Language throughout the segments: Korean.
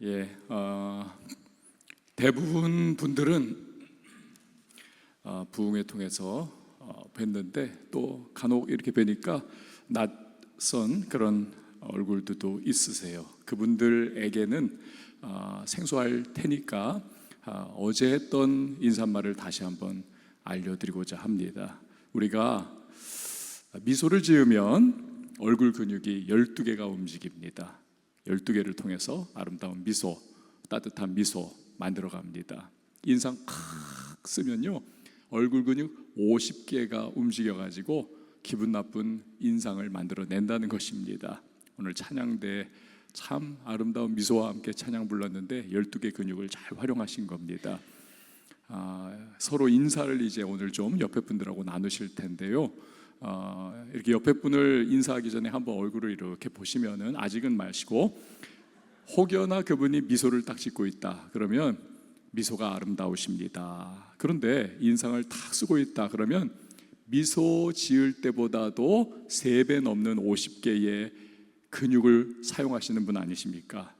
예, 대부분 분들은 부흥회 통해서 뵀는데 또 간혹 이렇게 뵈니까 낯선 그런 얼굴들도 있으세요. 그분들에게는 생소할 테니까 어제 했던 인사말을 다시 한번 알려드리고자 합니다. 우리가 미소를 지으면 얼굴 근육이 12개가 움직입니다. 12개를 통해서 아름다운 미소, 따뜻한 미소 만들어 갑니다. 인상 칵 쓰면요 얼굴 근육 50개가 움직여 가지고 기분 나쁜 인상을 만들어 낸다는 것입니다. 오늘 찬양대 참 아름다운 미소와 함께 찬양 불렀는데 12개 근육을 잘 활용하신 겁니다. 서로 인사를 이제 오늘 좀 옆에 분들하고 나누실 텐데요. 이렇게 옆에 분을 인사하기 전에 한번 얼굴을 이렇게 보시면은 아직은 마시고 혹여나 그분이 미소를 딱 짓고 있다 그러면 미소가 아름다우십니다. 그런데 인상을 탁 쓰고 있다 그러면 미소 지을 때보다도 3배 넘는 50개의 근육을 사용하시는 분 아니십니까?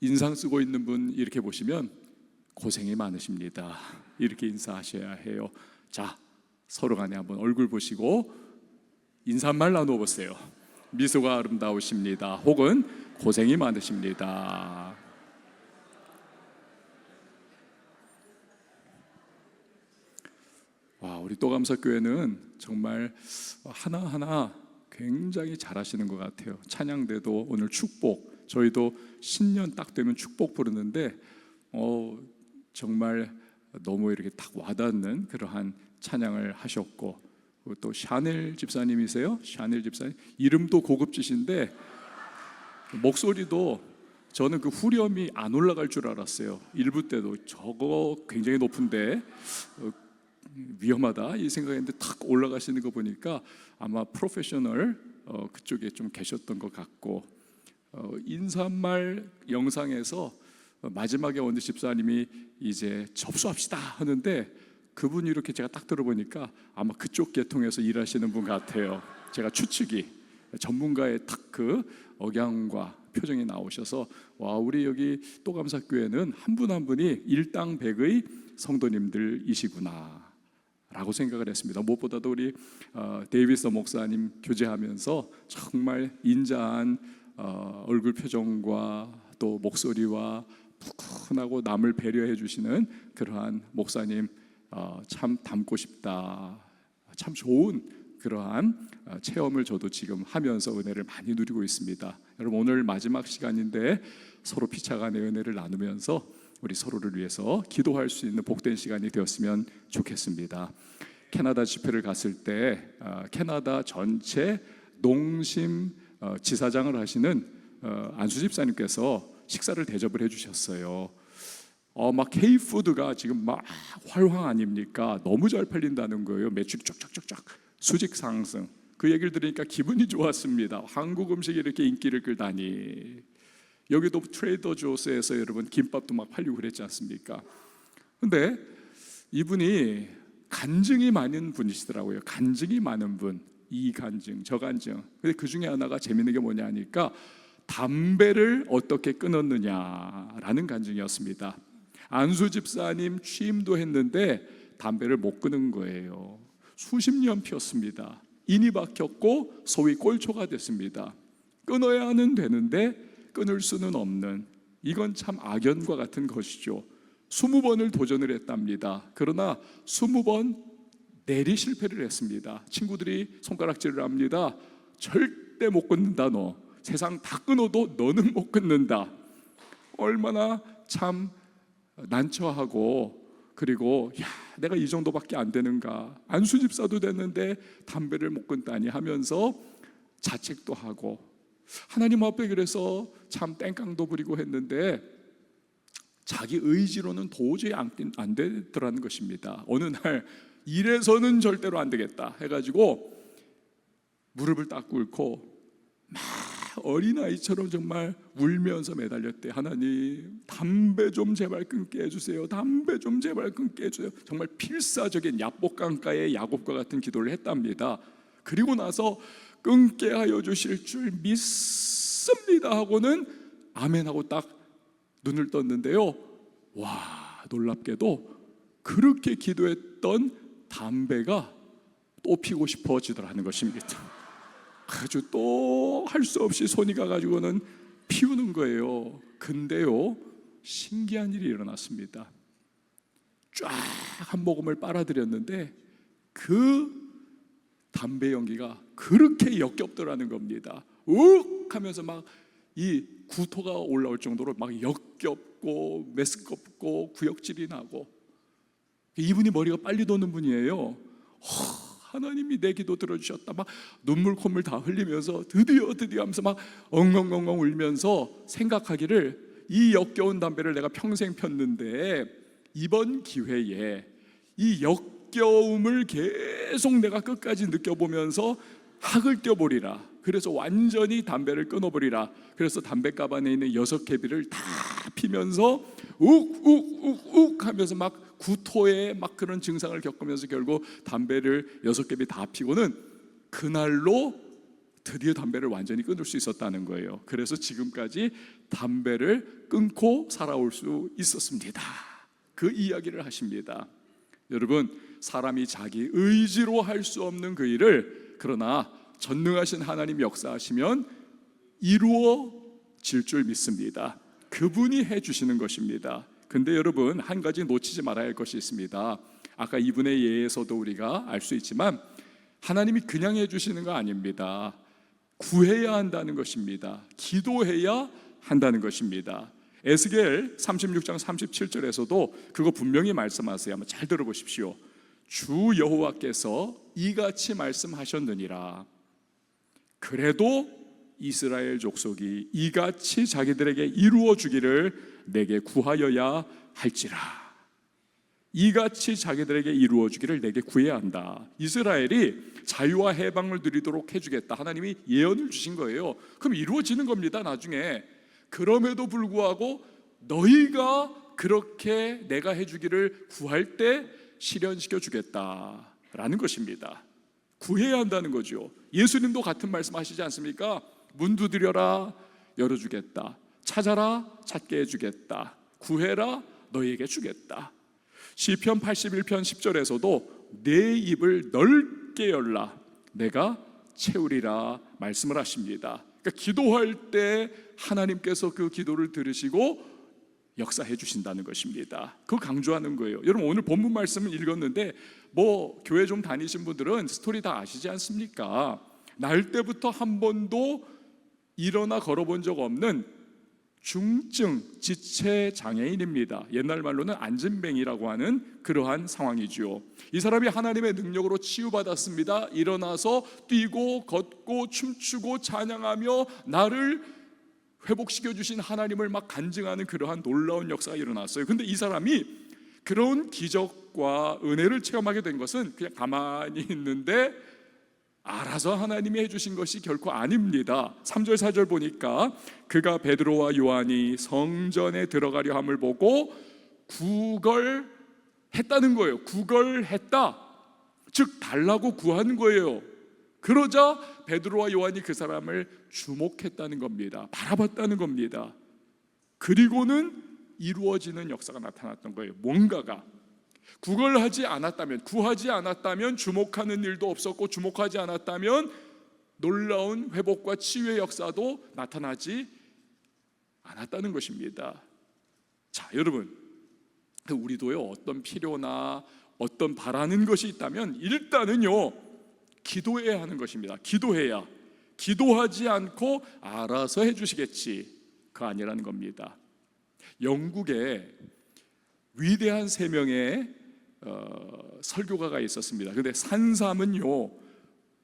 인상 쓰고 있는 분 이렇게 보시면 고생이 많으십니다. 이렇게 인사하셔야 해요. 자, 서로 간에 한번 얼굴 보시고 인사말 나눠보세요. 미소가 아름다우십니다. 혹은 고생이 많으십니다. 와, 우리 또감사교회는 정말 하나하나 굉장히 잘하시는 것 같아요. 찬양대도 오늘 축복, 저희도 신년 딱 되면 축복 부르는데 정말 너무 이렇게 딱 와닿는 그러한 찬양을 하셨고, 또 샤넬 집사님이세요? 샤넬 집사님 이름도 고급지신데 목소리도 저는 그 후렴이 안 올라갈 줄 알았어요. 1부 때도 저거 굉장히 높은데 위험하다 이 생각했는데 탁 올라가시는 거 보니까 아마 프로페셔널 그쪽에 좀 계셨던 것 같고, 인사말 영상에서 마지막에 원디 집사님이 이제 접수합시다 하는데 그분이 이렇게 제가 딱 들어보니까 아마 그쪽 계통에서 일하시는 분 같아요. 제가 추측이 전문가의 딱 그 억양과 표정이 나오셔서 와, 우리 여기 또감사교회는 한 분 한 분이 일당백의 성도님들이시구나 라고 생각을 했습니다. 무엇보다도 우리 데이비스 목사님 교제하면서 정말 인자한 얼굴 표정과 또 목소리와 푸근하고 남을 배려해 주시는 그러한 목사님 참 닮고 싶다. 참 좋은 그러한 체험을 저도 지금 하면서 은혜를 많이 누리고 있습니다. 여러분, 오늘 마지막 시간인데 서로 피차간의 은혜를 나누면서 우리 서로를 위해서 기도할 수 있는 복된 시간이 되었으면 좋겠습니다. 캐나다 집회를 갔을 때 캐나다 전체 농심 지사장을 하시는 안수 집사님께서 식사를 대접을 해주셨어요. 막 K푸드가 지금 막 활황 아닙니까? 너무 잘 팔린다는 거예요. 매출이 쫙쫙쫙쫙 수직 상승. 그 얘기를 들으니까 기분이 좋았습니다. 한국 음식이 이렇게 인기를 끌다니. 여기도 트레이더 조스에서 여러분 김밥도 막 팔리고 그랬지 않습니까? 근데 이분이 간증이 많은 분이시더라고요. 간증이 많은 분, 이 간증, 저 간증. 근데 그 중에 하나가 재밌는 게 뭐냐 하니까 담배를 어떻게 끊었느냐라는 간증이었습니다. 안수 집사님 취임도 했는데 담배를 못 끊은 거예요. 수십 년 피웠습니다. 인이 박혔고 소위 꼴초가 됐습니다. 끊어야 하는 되는데 끊을 수는 없는, 이건 참 악연과 같은 것이죠. 20번을 도전을 했답니다. 그러나 20번 내리 실패를 했습니다. 친구들이 손가락질을 합니다. 절대 못 끊는다 너. 세상 다 끊어도 너는 못 끊는다. 얼마나 참 난처하고, 그리고 야, 내가 이 정도밖에 안 되는가, 안수 집사도 됐는데 담배를 못 끊다니 하면서 자책도 하고 하나님 앞에 그래서 참 땡깡도 부리고 했는데 자기 의지로는 도저히 안 되더라는 것입니다. 어느 날 이래서는 절대로 안 되겠다 해가지고 무릎을 딱 꿇고 막 어린아이처럼 정말 울면서 매달렸대. 하나님, 담배 좀 제발 끊게 해주세요. 담배 좀 제발 끊게 해주세요. 정말 필사적인 야복강가의 야곱과 같은 기도를 했답니다. 그리고 나서 끊게 하여 주실 줄 믿습니다 하고는 아멘하고 딱 눈을 떴는데요, 와, 놀랍게도 그렇게 기도했던 담배가 또 피고 싶어지더라는 것입니다. 아주 또 할 수 없이 손이 가가지고는 피우는 거예요. 근데요, 신기한 일이 일어났습니다. 쫙 한 모금을 빨아들였는데 그 담배 연기가 그렇게 역겹더라는 겁니다. 욱 하면서 막 이 구토가 올라올 정도로 막 역겹고 메스껍고 구역질이 나고, 이분이 머리가 빨리 도는 분이에요. 하나님이 내 기도 들어주셨다, 막 눈물 콧물 다 흘리면서 드디어 하면서 막 엉엉엉엉 울면서 생각하기를, 이 역겨운 담배를 내가 평생 폈는데 이번 기회에 이 역겨움을 계속 내가 끝까지 느껴보면서 학을 떼어버리라. 그래서 완전히 담배를 끊어버리라. 그래서 담배갑 안에 있는 6개비를 다 피면서 욱욱욱욱 하면서 막 구토에 막 그런 증상을 겪으면서 결국 담배를 6개비 다 피고는 그날로 드디어 담배를 완전히 끊을 수 있었다는 거예요. 그래서 지금까지 담배를 끊고 살아올 수 있었습니다. 그 이야기를 하십니다. 여러분, 사람이 자기 의지로 할 수 없는 그 일을, 그러나 전능하신 하나님 역사하시면 이루어질 줄 믿습니다. 그분이 해주시는 것입니다. 근데 여러분, 한 가지 놓치지 말아야 할 것이 있습니다. 아까 이분의 예에서도 우리가 알 수 있지만 하나님이 그냥 해주시는 거 아닙니다. 구해야 한다는 것입니다. 기도해야 한다는 것입니다. 에스겔 36장 37절에서도 그거 분명히 말씀하세요. 한번 잘 들어보십시오. 주 여호와께서 이같이 말씀하셨느니라. 그래도 이스라엘 족속이 이같이 자기들에게 이루어 주기를 내게 구하여야 할지라. 이같이 자기들에게 이루어 주기를 내게 구해야 한다. 이스라엘이 자유와 해방을 누리도록 해주겠다, 하나님이 예언을 주신 거예요. 그럼 이루어지는 겁니다, 나중에. 그럼에도 불구하고 너희가 그렇게 내가 해주기를 구할 때 실현시켜 주겠다라는 것입니다. 구해야 한다는 거죠. 예수님도 같은 말씀 하시지 않습니까? 문 두드려라, 열어주겠다. 찾아라, 찾게 해주겠다. 구해라, 너희에게 주겠다. 시편 81편 10절에서도 내 입을 넓게 열라, 내가 채우리라 말씀을 하십니다. 그러니까 기도할 때 하나님께서 그 기도를 들으시고 역사해 주신다는 것입니다. 그거 강조하는 거예요. 여러분, 오늘 본문 말씀을 읽었는데 뭐 교회 좀 다니신 분들은 스토리 다 아시지 않습니까? 날 때부터 한 번도 일어나 걸어본 적 없는 중증 지체 장애인입니다. 옛날 말로는 안진뱅이라고 하는 그러한 상황이죠. 이 사람이 하나님의 능력으로 치유받았습니다. 일어나서 뛰고 걷고 춤추고 찬양하며 나를 회복시켜 주신 하나님을 막 간증하는 그러한 놀라운 역사가 일어났어요. 근데 이 사람이 그런 기적과 은혜를 체험하게 된 것은 그냥 가만히 있는데 알아서 하나님이 해주신 것이 결코 아닙니다. 3절 4절 보니까 그가 베드로와 요한이 성전에 들어가려 함을 보고 구걸했다는 거예요. 구걸했다, 즉 달라고 구한 거예요. 그러자 베드로와 요한이 그 사람을 주목했다는 겁니다. 바라봤다는 겁니다. 그리고는 이루어지는 역사가 나타났던 거예요. 뭔가가 구걸하지 않았다면, 구하지 않았다면 주목하는 일도 없었고, 주목하지 않았다면 놀라운 회복과 치유의 역사도 나타나지 않았다는 것입니다. 자, 여러분, 우리도요, 어떤 필요나 어떤 바라는 것이 있다면 일단은요, 기도해야 하는 것입니다. 기도해야. 기도하지 않고 알아서 해주시겠지, 그거 아니라는 겁니다. 영국에 위대한 3명의 설교가가 있었습니다. 그런데 산삼은요,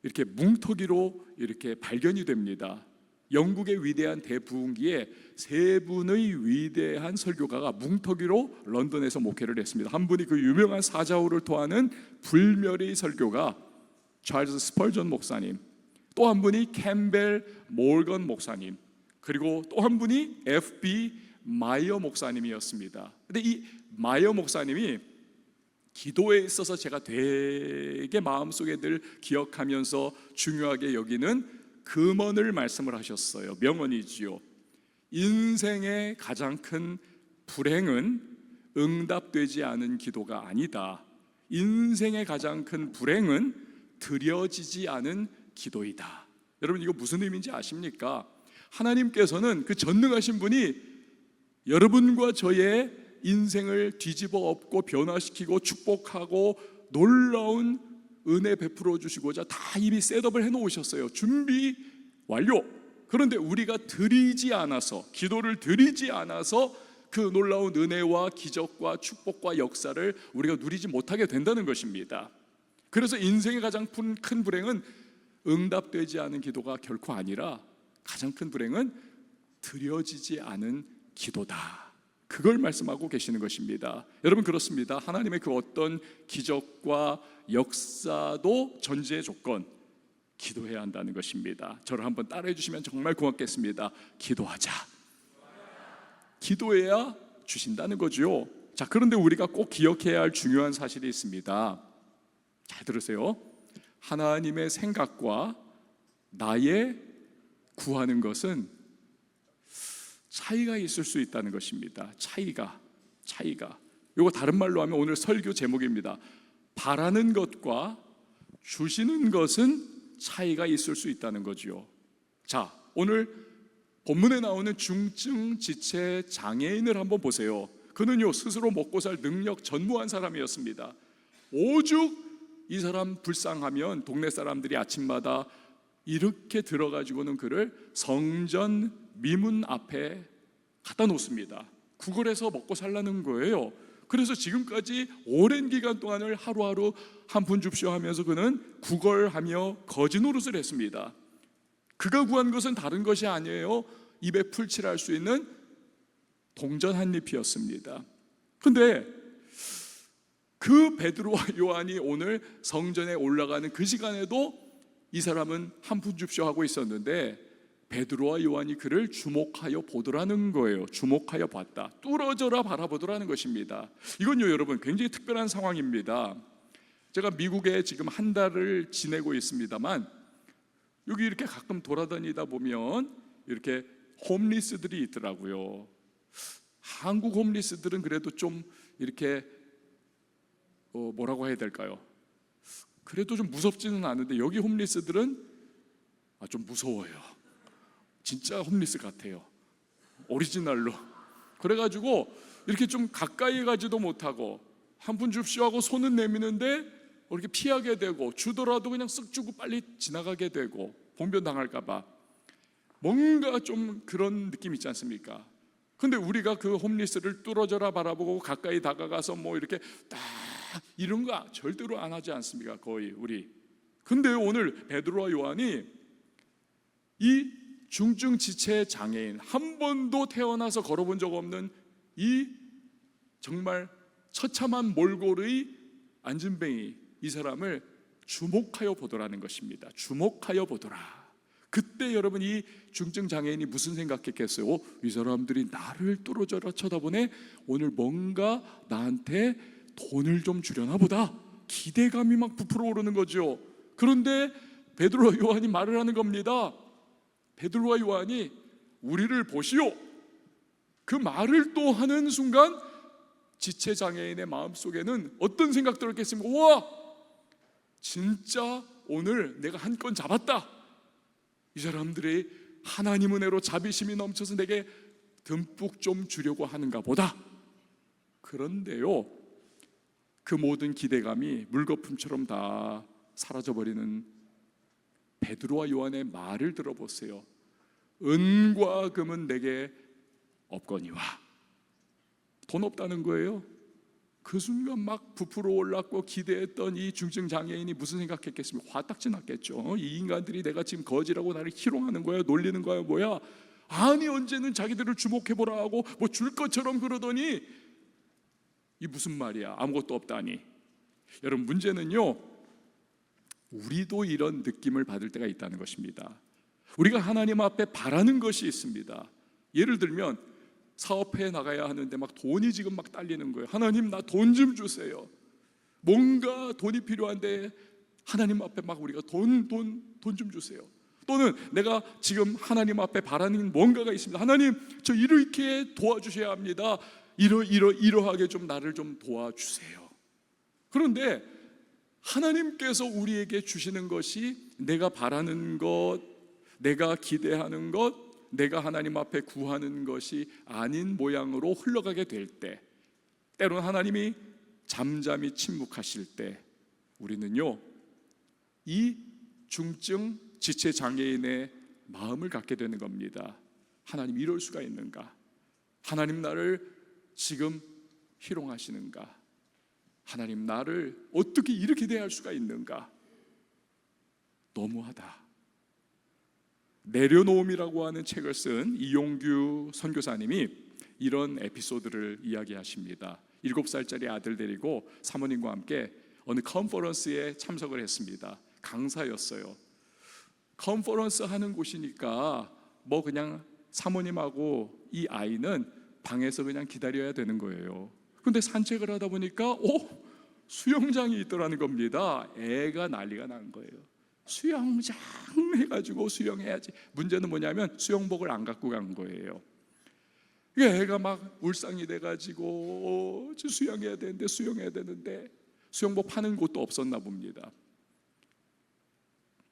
이렇게 뭉터기로 이렇게 발견이 됩니다. 영국의 위대한 대부흥기에 3분의 위대한 설교가가 뭉터기로 런던에서 목회를 했습니다. 한 분이 그 유명한 사자후를 토하는 불멸의 설교가 찰스 스펄전 목사님, 또 한 분이 캠벨 몰건 목사님, 그리고 또 한 분이 F.B. 마이어 목사님이었습니다. 근데 이 마이어 목사님이 기도에 있어서 제가 되게 마음속에 늘 기억하면서 중요하게 여기는 금언을 말씀을 하셨어요. 명언이지요. 인생의 가장 큰 불행은 응답되지 않은 기도가 아니다. 인생의 가장 큰 불행은 드려지지 않은 기도이다. 여러분, 이거 무슨 의미인지 아십니까? 하나님께서는 그 전능하신 분이 여러분과 저의 인생을 뒤집어 엎고 변화시키고 축복하고 놀라운 은혜 베풀어 주시고자 다 이미 셋업을 해놓으셨어요. 준비 완료. 그런데 우리가 드리지 않아서, 기도를 드리지 않아서 그 놀라운 은혜와 기적과 축복과 역사를 우리가 누리지 못하게 된다는 것입니다. 그래서 인생의 가장 큰 불행은 응답되지 않은 기도가 결코 아니라 가장 큰 불행은 드려지지 않은 기도다. 그걸 말씀하고 계시는 것입니다. 여러분, 그렇습니다. 하나님의 그 어떤 기적과 역사도 전제의 조건, 기도해야 한다는 것입니다. 저를 한번 따라해 주시면 정말 고맙겠습니다. 기도하자. 기도해야 주신다는 거죠. 자, 그런데 우리가 꼭 기억해야 할 중요한 사실이 있습니다. 잘 들으세요. 하나님의 생각과 나의 구하는 것은 차이가 있을 수 있다는 것입니다. 차이가. 이거 다른 말로 하면 오늘 설교 제목입니다. 바라는 것과 주시는 것은 차이가 있을 수 있다는 거죠. 자, 오늘 본문에 나오는 중증 지체 장애인을 한번 보세요. 그는요, 스스로 먹고 살 능력 전무한 사람이었습니다. 오죽 이 사람 불쌍하면 동네 사람들이 아침마다 이렇게 들어가지고는 그를 성전 미문 앞에 갖다 놓습니다. 구걸해서 먹고 살라는 거예요. 그래서 지금까지 오랜 기간 동안을 하루하루 한 푼 줍쇼 하면서 그는 구걸하며 거지 노릇을 했습니다. 그가 구한 것은 다른 것이 아니에요. 입에 풀칠할 수 있는 동전 한 잎이었습니다. 근데 그 베드로와 요한이 오늘 성전에 올라가는 그 시간에도 이 사람은 한 푼 줍쇼 하고 있었는데 베드로와 요한이 그를 주목하여 보더라는 거예요. 주목하여 봤다. 뚫어져라 바라보더라는 것입니다. 이건요, 여러분, 굉장히 특별한 상황입니다. 제가 미국에 지금 한 달을 지내고 있습니다만 여기 이렇게 가끔 돌아다니다 보면 이렇게 홈리스들이 있더라고요. 한국 홈리스들은 그래도 좀 이렇게 뭐라고 해야 될까요? 그래도 좀 무섭지는 않은데 여기 홈리스들은 좀 무서워요. 진짜 홈리스 같아요. 오리지널로. 그래가지고 이렇게 좀 가까이 가지도 못하고 한 푼 줍쇼 하고 손은 내미는데 이렇게 피하게 되고 주더라도 그냥 쓱 주고 빨리 지나가게 되고 봉변당할까 봐 뭔가 좀 그런 느낌 있지 않습니까? 근데 우리가 그 홈리스를 뚫어져라 바라보고 가까이 다가가서 뭐 이렇게 딱 이런 거 절대로 안 하지 않습니까? 거의 우리. 근데 오늘 베드로와 요한이 이 중증 지체 장애인, 한 번도 태어나서 걸어본 적 없는 이 정말 처참한 몰골의 안진뱅이, 이 사람을 주목하여 보더라는 것입니다. 주목하여 보더라. 그때 여러분, 이 중증 장애인이 무슨 생각했겠어요? 이 사람들이 나를 뚫어져라 쳐다보네. 오늘 뭔가 나한테 돈을 좀 주려나 보다. 기대감이 막 부풀어 오르는 거죠. 그런데 베드로와 요한이 말을 하는 겁니다. 베드로와 요한이 우리를 보시오. 그 말을 또 하는 순간 지체장애인의 마음속에는 어떤 생각 들었겠습니까? 우와, 진짜 오늘 내가 한 건 잡았다. 이 사람들이 하나님 은혜로 자비심이 넘쳐서 내게 듬뿍 좀 주려고 하는가 보다. 그런데요, 그 모든 기대감이 물거품처럼 다 사라져버리는 베드로와 요한의 말을 들어보세요. 은과 금은 내게 없거니와. 돈 없다는 거예요. 그 순간 막 부풀어 올랐고 기대했던 이 중증 장애인이 무슨 생각했겠습니까? 화딱지 났겠죠. 이 인간들이 내가 지금 거지라고 나를 희롱하는 거야, 놀리는 거야, 뭐야? 아니, 언제는 자기들을 주목해보라 하고 뭐 줄 것처럼 그러더니 이 무슨 말이야? 아무것도 없다니. 여러분, 문제는요, 우리도 이런 느낌을 받을 때가 있다는 것입니다. 우리가 하나님 앞에 바라는 것이 있습니다. 예를 들면 사업해 나가야 하는데 막 돈이 지금 막 딸리는 거예요. 하나님, 나 돈 좀 주세요. 뭔가 돈이 필요한데 하나님 앞에 막 우리가 돈 좀 주세요. 또는 내가 지금 하나님 앞에 바라는 뭔가가 있습니다. 하나님, 저 이렇게 도와주셔야 합니다. 이러하게 좀 나를 좀 도와주세요. 그런데 하나님께서 우리에게 주시는 것이 내가 바라는 것, 내가 기대하는 것, 내가 하나님 앞에 구하는 것이 아닌 모양으로 흘러가게 될 때, 때로는 하나님이 잠잠히 침묵하실 때, 우리는요 이 중증 지체 장애인의 마음을 갖게 되는 겁니다. 하나님 이럴 수가 있는가? 하나님 나를 지금 희롱하시는가? 하나님 나를 어떻게 이렇게 대할 수가 있는가? 너무하다. 내려놓음이라고 하는 책을 쓴 이용규 선교사님이 이런 에피소드를 이야기하십니다. 7살짜리 아들 데리고 사모님과 함께 어느 컨퍼런스에 참석을 했습니다. 강사였어요. 컨퍼런스 하는 곳이니까 뭐 그냥 사모님하고 이 아이는 방에서 그냥 기다려야 되는 거예요. 근데 산책을 하다 보니까 수영장이 있더라는 겁니다. 애가 난리가 난 거예요. 수영장 해가지고 수영해야지. 문제는 뭐냐면 수영복을 안 갖고 간 거예요. 애가 막 울상이 돼가지고 수영해야 되는데 수영복 파는 곳도 없었나 봅니다.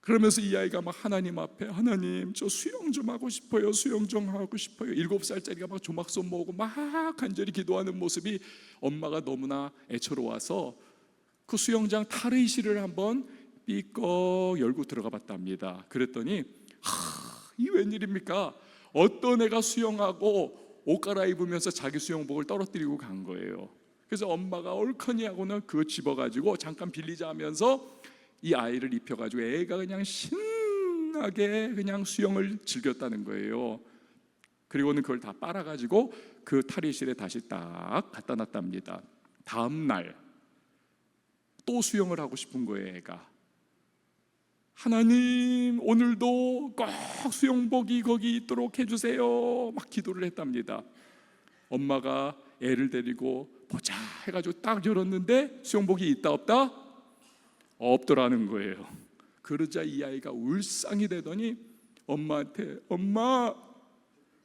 그러면서 이 아이가 막 하나님 앞에, 하나님 저 수영 좀 하고 싶어요. 수영 좀 하고 싶어요. 7살짜리가 막 조막손 모으고 막 간절히 기도하는 모습이 엄마가 너무나 애처로워서 그 수영장 탈의실을 한번 삐걱 열고 들어가 봤답니다. 그랬더니 이 웬일입니까? 어떤 애가 수영하고 옷 갈아입으면서 자기 수영복을 떨어뜨리고 간 거예요. 그래서 엄마가 얼커니 하고는 그거 집어가지고 잠깐 빌리자 하면서 이 아이를 입혀가지고 애가 그냥 신나게 그냥 수영을 즐겼다는 거예요. 그리고는 그걸 다 빨아가지고 그 탈의실에 다시 딱 갖다 놨답니다. 다음 날 또 수영을 하고 싶은 거예요. 애가. 하나님 오늘도 꼭 수영복이 거기 있도록 해주세요. 막 기도를 했답니다. 엄마가 애를 데리고 보자 해가지고 딱 열었는데 수영복이 있다 없다? 없더라는 거예요. 그러자 이 아이가 울상이 되더니 엄마한테, 엄마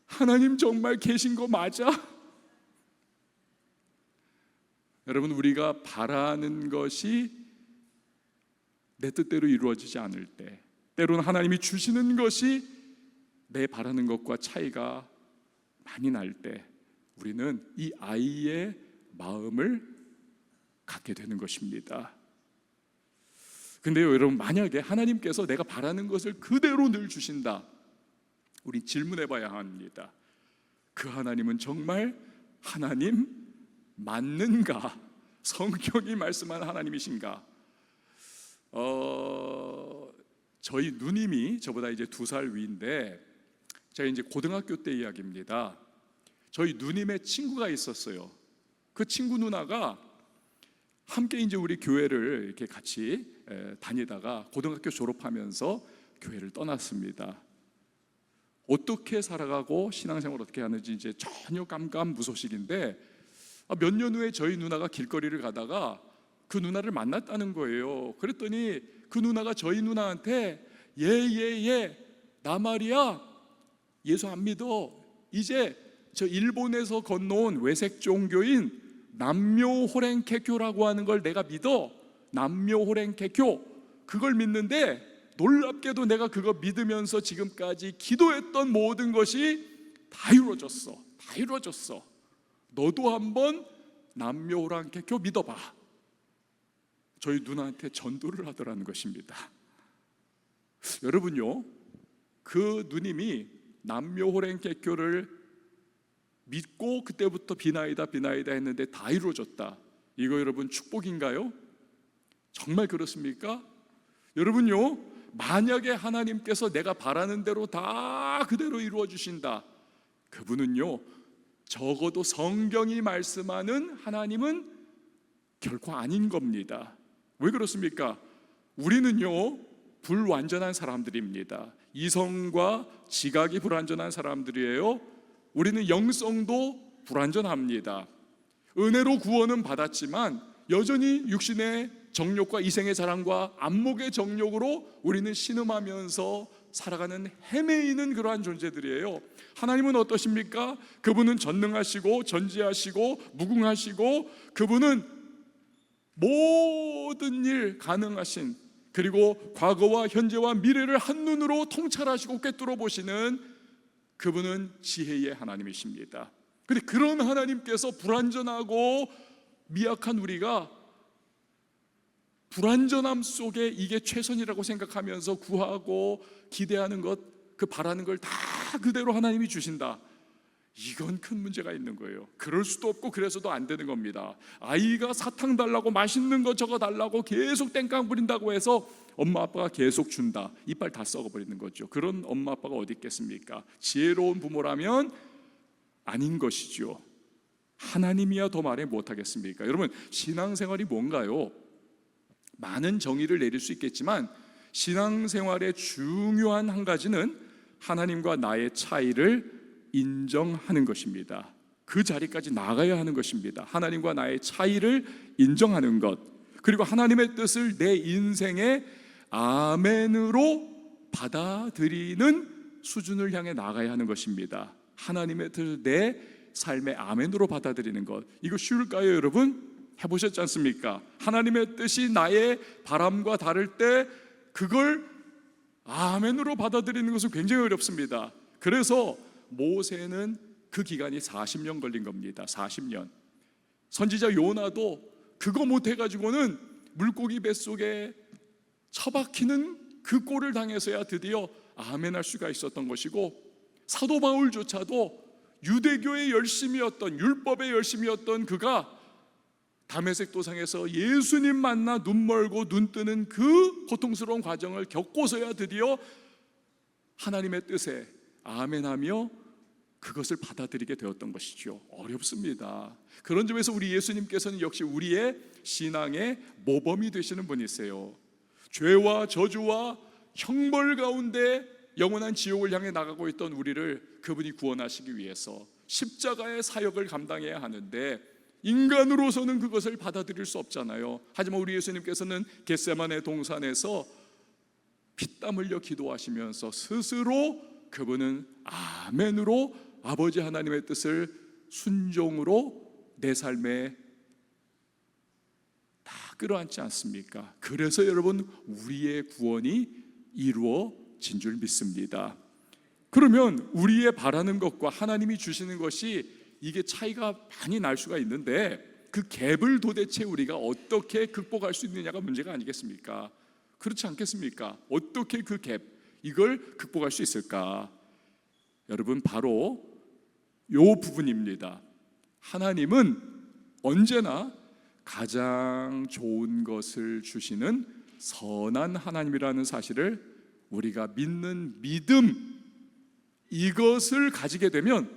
하나님 정말 계신 거 맞아? 여러분, 우리가 바라는 것이 내 뜻대로 이루어지지 않을 때, 때로는 하나님이 주시는 것이 내 바라는 것과 차이가 많이 날 때, 우리는 이 아이의 마음을 갖게 되는 것입니다. 근데요 여러분, 만약에 하나님께서 내가 바라는 것을 그대로 늘 주신다, 우리 질문해 봐야 합니다. 그 하나님은 정말 하나님 맞는가? 성경이 말씀하는 하나님이신가? 저희 누님이 저보다 이제 2살 위인데, 제가 이제 고등학교 때 이야기입니다. 저희 누님의 친구가 있었어요. 그 친구 누나가 함께 이제 우리 교회를 이렇게 같이 다니다가 고등학교 졸업하면서 교회를 떠났습니다. 어떻게 살아가고 신앙생활 어떻게 하는지 이제 전혀 깜깜무소식인데, 몇 년 후에 저희 누나가 길거리를 가다가 그 누나를 만났다는 거예요. 그랬더니 그 누나가 저희 누나한테 나 말이야 예수 안 믿어. 이제 저 일본에서 건너온 외색 종교인 남묘호랭케교라고 하는 걸 내가 믿어. 남묘호랭케교 그걸 믿는데, 놀랍게도 내가 그거 믿으면서 지금까지 기도했던 모든 것이 다 이루어졌어. 다 이루어졌어. 너도 한번 남묘호랭케교 믿어봐. 저희 누나한테 전도를 하더라는 것입니다. 여러분요, 그 누님이 남묘호랭케교를 믿고 그때부터 비나이다 했는데 다 이루어졌다. 이거 여러분 축복인가요? 정말 그렇습니까? 여러분요, 만약에 하나님께서 내가 바라는 대로 다 그대로 이루어 주신다, 그분은요 적어도 성경이 말씀하는 하나님은 결코 아닌 겁니다. 왜 그렇습니까? 우리는요 불완전한 사람들입니다. 이성과 지각이 불완전한 사람들이에요. 우리는 영성도 불완전합니다. 은혜로 구원은 받았지만 여전히 육신의 정욕과 이생의 자랑과 안목의 정욕으로 우리는 신음하면서 살아가는 헤매이는 그러한 존재들이에요. 하나님은 어떠십니까? 그분은 전능하시고 전지하시고 무궁하시고 그분은 모든 일 가능하신, 그리고 과거와 현재와 미래를 한눈으로 통찰하시고 꿰뚫어 보시는 그분은 지혜의 하나님이십니다. 그런데 그런 하나님께서 불완전하고 미약한 우리가 불완전함 속에 이게 최선이라고 생각하면서 구하고 기대하는 것, 그 바라는 걸 다 그대로 하나님이 주신다. 이건 큰 문제가 있는 거예요. 그럴 수도 없고 그래서도 안 되는 겁니다. 아이가 사탕 달라고, 맛있는 거 저거 달라고 계속 땡깡 부린다고 해서 엄마 아빠가 계속 준다, 이빨 다 썩어버리는 거죠. 그런 엄마 아빠가 어디 있겠습니까? 지혜로운 부모라면 아닌 것이죠. 하나님이야 더 말해 못하겠습니까? 여러분, 신앙생활이 뭔가요? 많은 정의를 내릴 수 있겠지만 신앙생활의 중요한 한 가지는 하나님과 나의 차이를 인정하는 것입니다. 그 자리까지 나가야 하는 것입니다. 하나님과 나의 차이를 인정하는 것, 그리고 하나님의 뜻을 내 인생의 아멘으로 받아들이는 수준을 향해 나가야 하는 것입니다. 하나님의 뜻을 내 삶의 아멘으로 받아들이는 것, 이거 쉬울까요 여러분? 해보셨지 않습니까? 하나님의 뜻이 나의 바람과 다를 때 그걸 아멘으로 받아들이는 것은 굉장히 어렵습니다. 그래서 모세는 그 기간이 40년 걸린 겁니다. 40년. 선지자 요나도 그거 못해가지고는 물고기 뱃속에 처박히는 그 꼴을 당해서야 드디어 아멘할 수가 있었던 것이고, 사도 바울조차도 유대교의 열심이었던, 율법의 열심이었던 그가 다메섹 도상에서 예수님 만나 눈 멀고 눈 뜨는 그 고통스러운 과정을 겪고서야 드디어 하나님의 뜻에 아멘하며 그것을 받아들이게 되었던 것이죠. 어렵습니다. 그런 점에서 우리 예수님께서는 역시 우리의 신앙의 모범이 되시는 분이세요. 죄와 저주와 형벌 가운데 영원한 지옥을 향해 나가고 있던 우리를 그분이 구원하시기 위해서 십자가의 사역을 감당해야 하는데 인간으로서는 그것을 받아들일 수 없잖아요. 하지만 우리 예수님께서는 겟세마네 동산에서 피땀 흘려 기도하시면서 스스로 그분은 아멘으로 아버지 하나님의 뜻을 순종으로 내 삶에 다 끌어안지 않습니까? 그래서 여러분, 우리의 구원이 이루어진 줄 믿습니다. 그러면 우리의 바라는 것과 하나님이 주시는 것이 이게 차이가 많이 날 수가 있는데 그 갭을 도대체 우리가 어떻게 극복할 수 있느냐가 문제가 아니겠습니까? 그렇지 않겠습니까? 어떻게 그 갭, 이걸 극복할 수 있을까? 여러분, 바로 요 부분입니다. 하나님은 언제나 가장 좋은 것을 주시는 선한 하나님이라는 사실을 우리가 믿는 믿음, 이것을 가지게 되면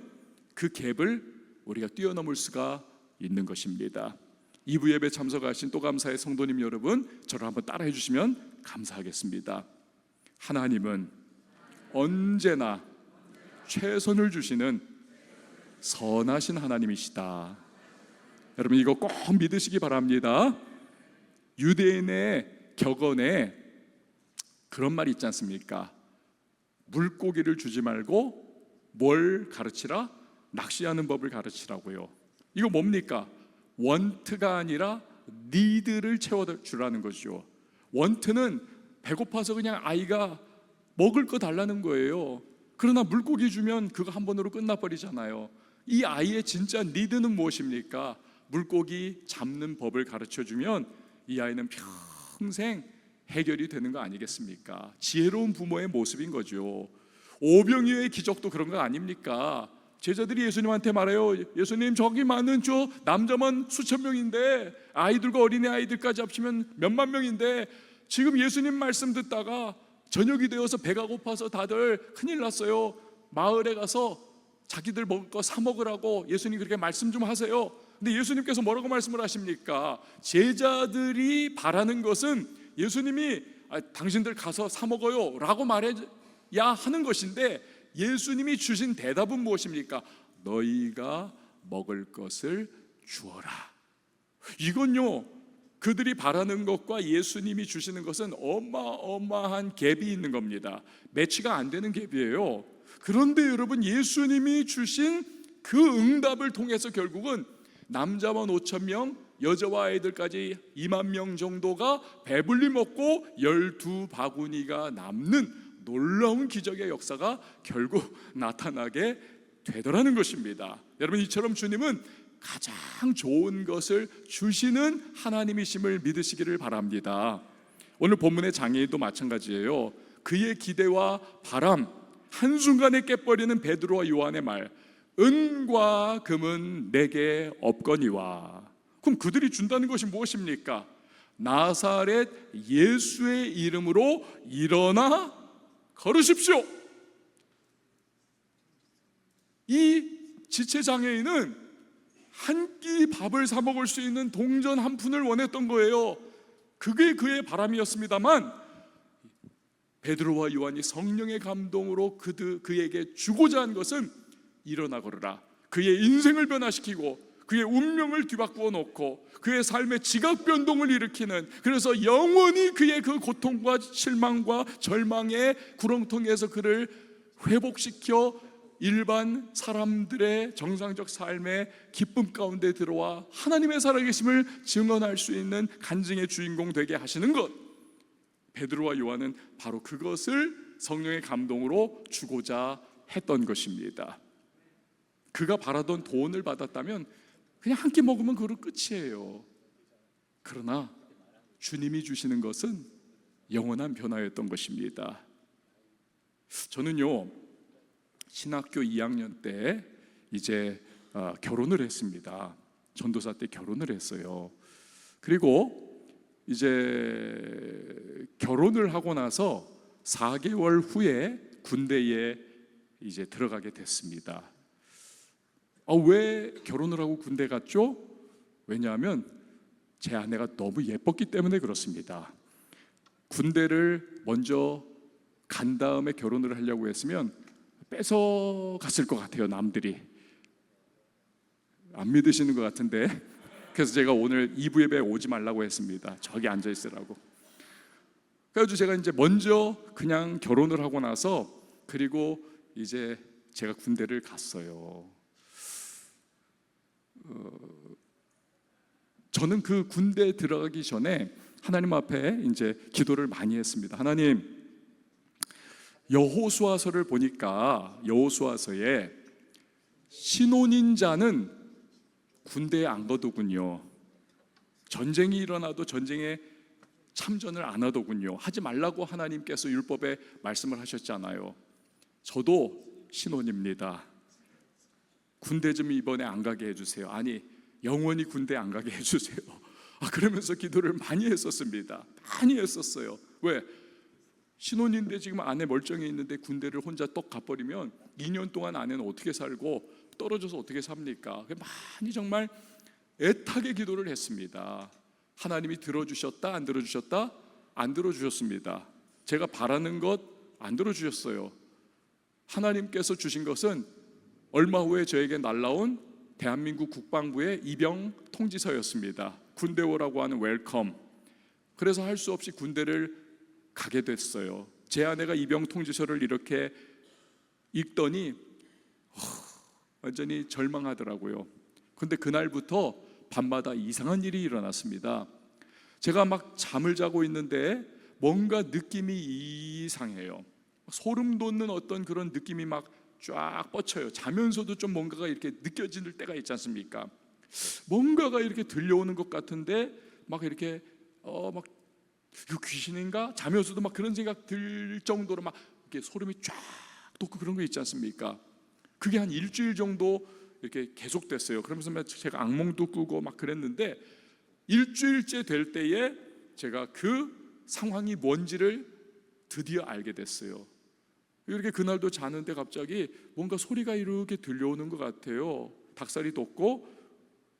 그 갭을 우리가 뛰어넘을 수가 있는 것입니다. 2부 예배 참석하신 또 감사의 성도님 여러분, 저를 한번 따라해 주시면 감사하겠습니다. 하나님은 언제나 최선을 주시는 선하신 하나님이시다. 여러분, 이거 꼭 믿으시기 바랍니다. 유대인의 격언에 그런 말이 있지 않습니까? 물고기를 주지 말고 뭘 가르치라? 낚시하는 법을 가르치라고요. 이거 뭡니까? 원트가 아니라 니드를 채워주라는 거죠. 원트는 배고파서 그냥 아이가 먹을 거 달라는 거예요. 그러나 물고기 주면 그거 한 번으로 끝나버리잖아요. 이 아이의 진짜 니드는 무엇입니까? 물고기 잡는 법을 가르쳐주면 이 아이는 평생 해결이 되는 거 아니겠습니까? 지혜로운 부모의 모습인 거죠. 오병이어의 기적도 그런 거 아닙니까? 제자들이 예수님한테 말해요. 예수님, 저기 많은 저 남자만 수천 명인데 아이들과 어린애 아이들까지 합치면 몇만 명인데 지금 예수님 말씀 듣다가 저녁이 되어서 배가 고파서 다들 큰일 났어요. 마을에 가서 자기들 먹을 거 사 먹으라고 예수님 그렇게 말씀 좀 하세요. 근데 예수님께서 뭐라고 말씀을 하십니까? 제자들이 바라는 것은 예수님이 당신들 가서 사 먹어요 라고 말해야 하는 것인데, 예수님이 주신 대답은 무엇입니까? 너희가 먹을 것을 주어라. 이건요, 그들이 바라는 것과 예수님이 주시는 것은 어마어마한 갭이 있는 겁니다. 매치가 안 되는 갭이에요. 그런데 여러분, 예수님이 주신 그 응답을 통해서 결국은 남자만 5천 명, 여자와 아이들까지 2만 명 정도가 배불리 먹고 12바구니가 남는 놀라운 기적의 역사가 결국 나타나게 되더라는 것입니다. 여러분, 이처럼 주님은 가장 좋은 것을 주시는 하나님이심을 믿으시기를 바랍니다. 오늘 본문의 장애인도 마찬가지예요. 그의 기대와 바람, 한순간에 깨버리는 베드로와 요한의 말, 은과 금은 내게 없거니와. 그럼 그들이 준다는 것이 무엇입니까? 나사렛 예수의 이름으로 일어나 걸으십시오. 이 지체장애인은 한 끼 밥을 사 먹을 수 있는 동전 한 푼을 원했던 거예요. 그게 그의 바람이었습니다만, 베드로와 요한이 성령의 감동으로 그에게 주고자 한 것은 일어나 걸으라. 그의 인생을 변화시키고 그의 운명을 뒤바꾸어 놓고 그의 삶의 지각 변동을 일으키는, 그래서 영원히 그의 그 고통과 실망과 절망의 구렁텅이에서 그를 회복시켜 일반 사람들의 정상적 삶의 기쁨 가운데 들어와 하나님의 살아계심을 증언할 수 있는 간증의 주인공 되게 하시는 것, 베드로와 요한은 바로 그것을 성령의 감동으로 주고자 했던 것입니다. 그가 바라던 돈을 받았다면 그냥 한 끼 먹으면 그걸로 끝이에요. 그러나 주님이 주시는 것은 영원한 변화였던 것입니다. 저는요, 신학교 2학년 때 이제 결혼을 했습니다. 전도사 때 결혼을 했어요. 그리고 이제 결혼을 하고 나서 4개월 후에 군대에 이제 들어가게 됐습니다. 왜 결혼을 하고 군대 갔죠? 왜냐하면 제 아내가 너무 예뻤기 때문에 그렇습니다. 군대를 먼저 간 다음에 결혼을 하려고 했으면 뺏어갔을 것 같아요. 남들이 안 믿으시는 것 같은데, 그래서 제가 오늘 2부 예배에 오지 말라고 했습니다. 저기 앉아 있으라고. 그래가지고 제가 이제 먼저 그냥 결혼을 하고 나서, 그리고 이제 제가 군대를 갔어요. 저는 그 군대에 들어가기 전에 하나님 앞에 이제 기도를 많이 했습니다. 하나님, 여호수아서를 보니까 여호수아서에 신혼인 자는 군대에 안 가더군요. 전쟁이 일어나도 전쟁에 참전을 안 하더군요. 하지 말라고 하나님께서 율법에 말씀을 하셨잖아요. 저도 신혼입니다. 군대 좀 이번에 안 가게 해주세요. 아니, 영원히 군대 안 가게 해주세요. 그러면서 기도를 많이 했었습니다. 많이 했었어요. 왜? 신혼인데 지금 아내 멀쩡히 있는데 군대를 혼자 떡 가버리면 2년 동안 아내는 어떻게 살고 떨어져서 어떻게 삽니까? 많이 정말 애타게 기도를 했습니다. 하나님이 들어주셨다? 안 들어주셨다? 안 들어주셨습니다. 제가 바라는 것 안 들어주셨어요. 하나님께서 주신 것은 얼마 후에 저에게 날라온 대한민국 국방부의 입영 통지서였습니다. 군대 오라고 하는 웰컴. 그래서 할 수 없이 군대를 가게 됐어요. 제 아내가 입영 통지서를 이렇게 읽더니 완전히 절망하더라고요. 근데 그날부터 밤마다 이상한 일이 일어났습니다. 제가 막 잠을 자고 있는데 뭔가 느낌이 이상해요. 소름 돋는 어떤 그런 느낌이 막 쫙 뻗쳐요. 자면서도 좀 뭔가가 이렇게 느껴질 때가 있지 않습니까? 뭔가가 이렇게 들려오는 것 같은데 막 이렇게 막 이거 귀신인가? 자면서도 막 그런 생각 들 정도로 막 이렇게 소름이 쫙 돋고 그런 거 있지 않습니까? 그게 한 일주일 정도 이렇게 계속됐어요. 그러면서 제가 악몽도 꾸고 막 그랬는데, 일주일째 될 때에 제가 그 상황이 뭔지를 드디어 알게 됐어요. 이렇게 그날도 자는데 갑자기 뭔가 소리가 이렇게 들려오는 것 같아요. 닭살이 돋고,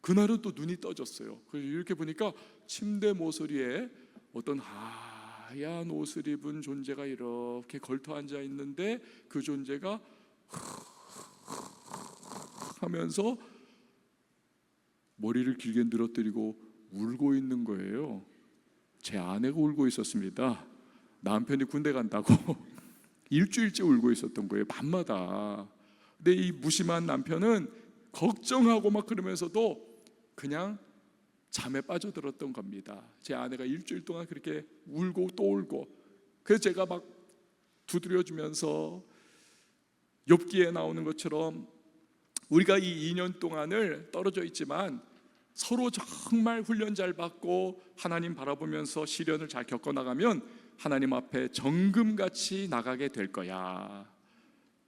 그날은 또 눈이 떠졌어요. 그래서 이렇게 보니까 침대 모서리에 어떤 하얀 옷을 입은 존재가 이렇게 걸터 앉아 있는데, 그 존재가 하면서 머리를 길게 늘어뜨리고 울고 있는 거예요. 제 아내가 울고 있었습니다. 남편이 군대 간다고 일주일째 울고 있었던 거예요, 밤마다. 근데 이 무심한 남편은 걱정하고 막 그러면서도 그냥 잠에 빠져들었던 겁니다. 제 아내가 일주일 동안 그렇게 울고 또 울고, 그래서 제가 막 두드려주면서 욥기에 나오는 것처럼 우리가 이 2년 동안을 떨어져 있지만 서로 정말 훈련 잘 받고 하나님 바라보면서 시련을 잘 겪어나가면 하나님 앞에 정금같이 나가게 될 거야.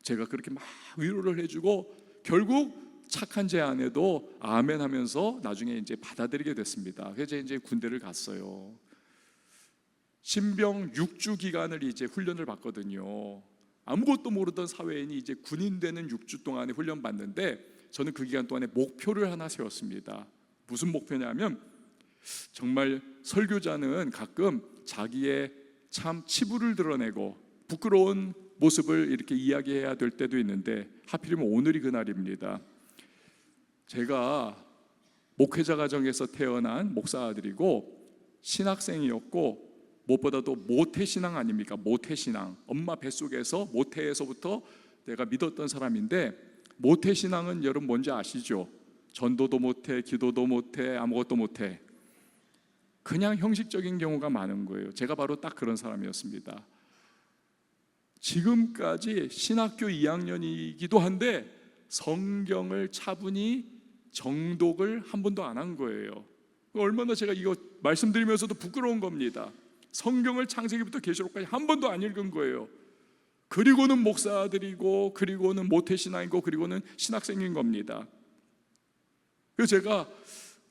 제가 그렇게 막 위로를 해주고 결국 착한 제 아내도 아멘 하면서 나중에 이제 받아들이게 됐습니다. 그래서 이제 군대를 갔어요. 신병 6주 기간을 이제 훈련을 받거든요. 아무것도 모르던 사회인이 이제 군인 되는 6주 동안에 훈련 받는데, 저는 그 기간 동안에 목표를 하나 세웠습니다. 무슨 목표냐면, 정말 설교자는 가끔 자기의 참 치부를 드러내고 부끄러운 모습을 이렇게 이야기해야 될 때도 있는데, 하필이면 오늘이 그날입니다. 제가 목회자 가정에서 태어난 목사 아들이고 신학생이었고, 무엇보다도 모태신앙 아닙니까? 모태신앙. 엄마 뱃속에서 모태에서부터 내가 믿었던 사람인데, 모태신앙은 여러분 뭔지 아시죠? 전도도 못해, 기도도 못해, 아무것도 못해. 그냥 형식적인 경우가 많은 거예요. 제가 바로 딱 그런 사람이었습니다. 지금까지 신학교 2학년이기도 한데 성경을 차분히 정독을 한 번도 안 한 거예요. 얼마나 제가 이거 말씀드리면서도 부끄러운 겁니다. 성경을 창세기부터 계시록까지 한 번도 안 읽은 거예요. 그리고는 목사들이고, 그리고는 모태신앙이고, 그리고는 신학생인 겁니다. 그래서 제가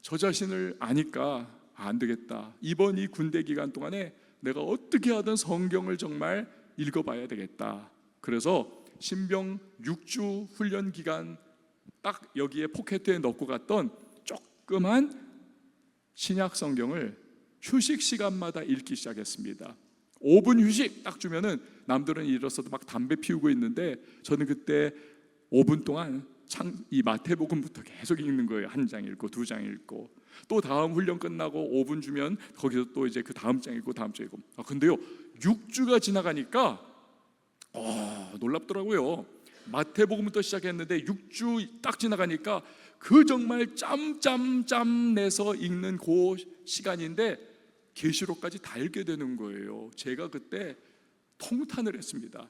저 자신을 아니까 안 되겠다. 이번 이 군대 기간 동안에 내가 어떻게 하든 성경을 정말 읽어봐야 되겠다. 그래서 신병 6주 훈련 기간 딱 여기에 포켓에 넣고 갔던 조그만 신약 성경을 휴식 시간마다 읽기 시작했습니다. 5분 휴식 딱 주면은 남들은 일어서도 막 담배 피우고 있는데, 저는 그때 5분 동안 이 마태복음부터 계속 읽는 거예요. 한 장 읽고, 두 장 읽고, 또 다음 훈련 끝나고 5분 주면 거기서 또 이제 그 다음 장 읽고, 다음 장 읽고. 근데요, 6주가 지나가니까 놀랍더라고요. 마태복음부터 시작했는데 6주 딱 지나가니까 그 정말 짬 내서 읽는 그 시간인데 계시록까지 다 읽게 되는 거예요. 제가 그때 통탄을 했습니다.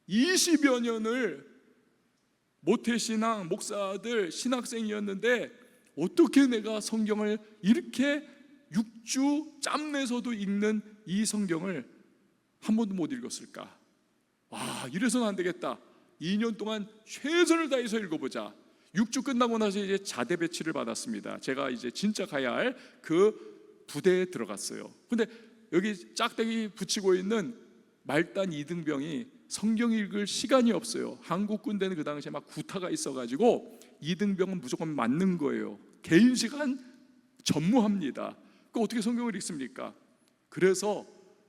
20여 년을 모태신앙, 목사들, 신학생이었는데 어떻게 내가 성경을 이렇게 6주 짬내서도 읽는 이 성경을 한 번도 못 읽었을까? 이래서는 안 되겠다. 2년 동안 최선을 다해서 읽어보자. 6주 끝나고 나서 이제 자대 배치를 받았습니다. 제가 이제 진짜 가야 할 그 부대에 들어갔어요. 근데 여기 짝대기 붙이고 있는 말단 2등병이 성경 읽을 시간이 없어요. 한국 군대는 그 당시에 막 구타가 있어가지고 2등병은 무조건 맞는 거예요. 개인 시간 전무합니다. 그 어떻게 성경을 읽습니까? 그래서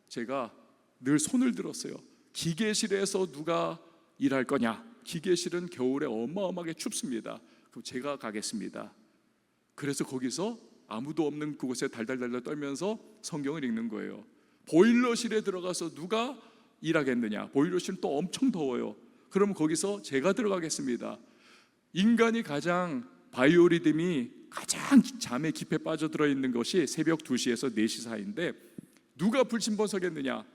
제가 늘 손을 들었어요. 기계실에서 누가 일할 거냐? 기계실은 겨울에 어마어마하게 춥습니다. 그럼 제가 가겠습니다. 그래서 거기서 아무도 없는 그곳에 달달달달 떨면서 성경을 읽는 거예요. 보일러실에 들어가서 누가 일하겠느냐? 보일러실은 또 엄청 더워요. 그러면 거기서 제가 들어가겠습니다. 인간이 가장 바이오리듬이 가장 잠에 깊이 빠져들어 있는 것이 새벽 2시에서 4시 사이인데, 누가 불침번 서겠느냐?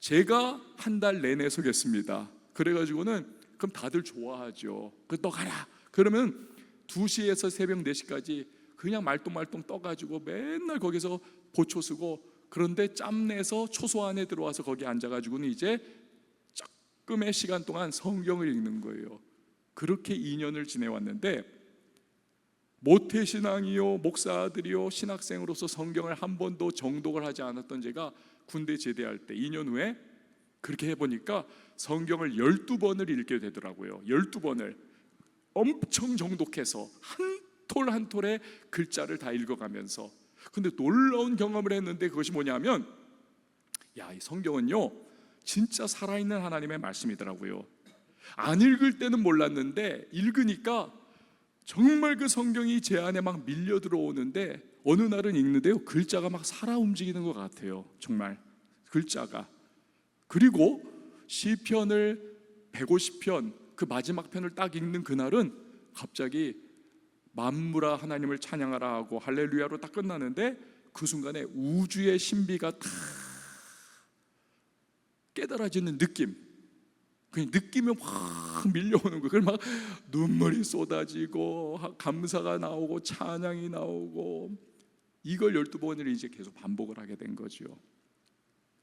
제가 한 달 내내 서겠습니다. 그래가지고는 그럼 다들 좋아하죠. 너 가라. 그러면 2시에서 새벽 4시까지 그냥 말똥말똥 떠가지고 맨날 거기서 보초 쓰고, 그런데 짬내서 초소 안에 들어와서 거기 앉아가지고는 이제 조금의 시간 동안 성경을 읽는 거예요. 그렇게 2년을 지내왔는데, 모태신앙이요, 목사들이요, 신학생으로서 성경을 한 번도 정독을 하지 않았던 제가 군대 제대할 때 2년 후에 그렇게 해보니까 성경을 12번을 읽게 되더라고요. 12번을 엄청 정독해서 한 톨 한 톨의 글자를 다 읽어가면서. 근데 놀라운 경험을 했는데, 그것이 뭐냐면, 이 성경은요 진짜 살아있는 하나님의 말씀이더라고요. 안 읽을 때는 몰랐는데 읽으니까 정말 그 성경이 제 안에 막 밀려 들어오는데, 어느 날은 읽는데요, 글자가 막 살아 움직이는 것 같아요. 정말 글자가. 그리고 시편을 150편 그 마지막 편을 딱 읽는 그날은 갑자기 만물아 하나님을 찬양하라 하고 할렐루야로 딱 끝나는데, 그 순간에 우주의 신비가 다 깨달아지는 느낌, 그냥 느낌이 확 밀려오는 거예요. 그걸 막 눈물이 쏟아지고 감사가 나오고 찬양이 나오고, 이걸 12번을 이제 계속 반복을 하게 된 거죠.